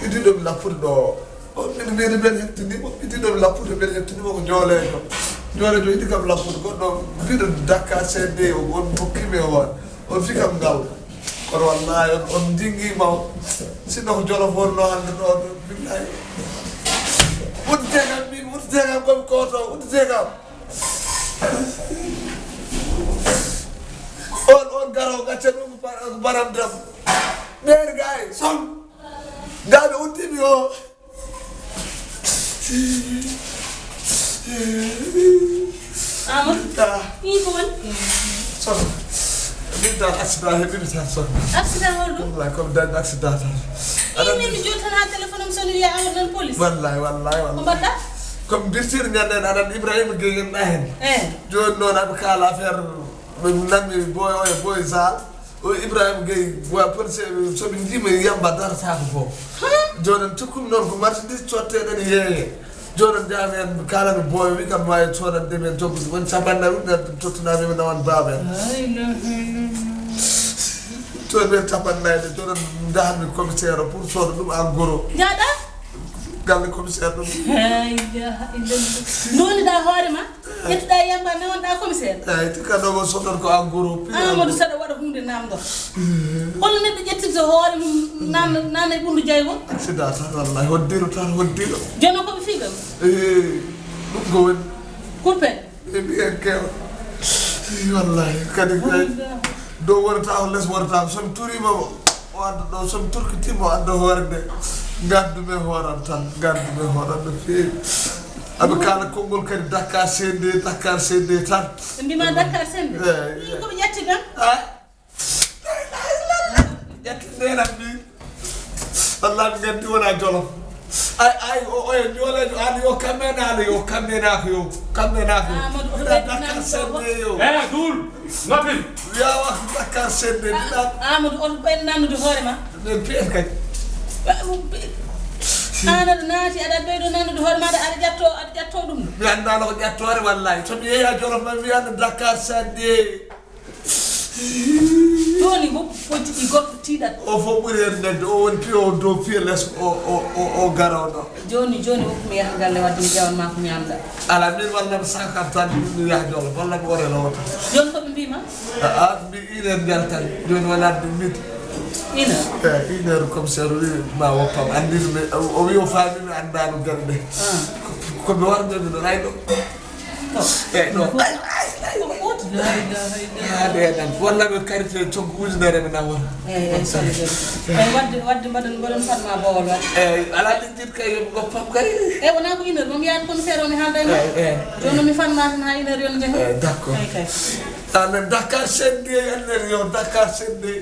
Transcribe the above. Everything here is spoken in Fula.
Ididom lappuɗo o min mbiɗa men hettindimo ididom lappude men hettindimo ko joolejo joolejo yiɗi kam lappude goɗɗo mbiɗo dakka cd on hokkimi on fi kam ngal kono wallahi on jingguima o sinno ko jolof wonno hande ɗo billahi uddite kam min uddite kam komi koto uddite kam on garo gacce ɗum baramdam ɓeer gay som gaɓe uddimi o Amadou ni ko won son min dal accident heɓimi tan son accident holɗum wallahi comme dañi accident tan aɗa min mi joni tan ha téléphone am soni wiya Amadou nan police wallahi ko mbaɗɗa comme birtir ñanden aɗan Ibrahima Gueye en ɗahen joni noon aɓe kaala affaire ɓe nammi boy o e boy sal o Ibrahima Gueye wa police soɓe jiima yamba daratako fof joni en tokkumi noon ko marchandise cotteɗen yeeye joni en jaami en kalami boy wi kam wawi sodandemi en joggude woni capanɗa ɗum tottunamimi nawan baba en joni ɓen capannayde joni en jahanmi commissaire o pour sooda ɗum en gros jaaɗa galle commissaire ɗum doniɗa hoorema ƴettuɗa yamba nawonɗa commissaire eyyi tikkanɗomo soɗon ko en gros Amadou saɗa waɗa hunde namdo holno neɗɗo ƴettirta hoore mum namna e ɓundu jaygol accident tan wallahi hoddiro tan hoddiro joni o koɓe fiiɓam ɗum ko woni kurpen e mbiyen kewa wallahi kadi dow wonata ko less wonata ko somi turima o adda ɗo somi turkitima o adda hoore nde gandume hooram tan gandume hooram no feewi aɓe kala konngol kadi Dakar sende tan ɓe mbima Dakar sende koɓe ƴetti ɗam ƴetti ndenan min wallahi mi gandi wona jolof ay oye joolejo an yo kammenalo yo kammenako yo Dakar sende yo Dul noppi wiyawa ko Dakar sende Amadou oto ɓen nannude hoorema ɗen piyet kadi an aɗa naati aɗa ɓeydo nannude hoore maɗa aɗa ƴatto ɗum mi andano ko ƴettore wallahi somi yeeya jolof ma wiyande Dakar sende joni ko jiɗi goɗɗo tiiɗat o fof ɓuuri hen nedde o woni piyo o dow piyo less o garoɗo joni hokkumi yaha galle wadde mi ƴewanma ko ñamɗa ala min wallami 50 tan mi yaha jolof wallami orelo o tan joni koɓe mbima mbi 1 heure jaltani joni wonande midi 1 heure 1 heure commissaire wi ma woppam andinmi o wi o faamimi andano gueɗe ɗe komi warmimi ɗo ayɗo eyyi ɗo haade heɗan wallami karité coggu ujunere mi nawata eyyi wadde mbaɗon fatma bowol wadde eyyi ala ɗiɗɗiɗ kay yomi goppam kay eyyi wona ko 1 heure momi yaade commissaire o mi haalda e makko joni mi fatma tan ha 1 heure yon jeehe eyyi d' accord kay anen Dakar sende enen yo Dakar sende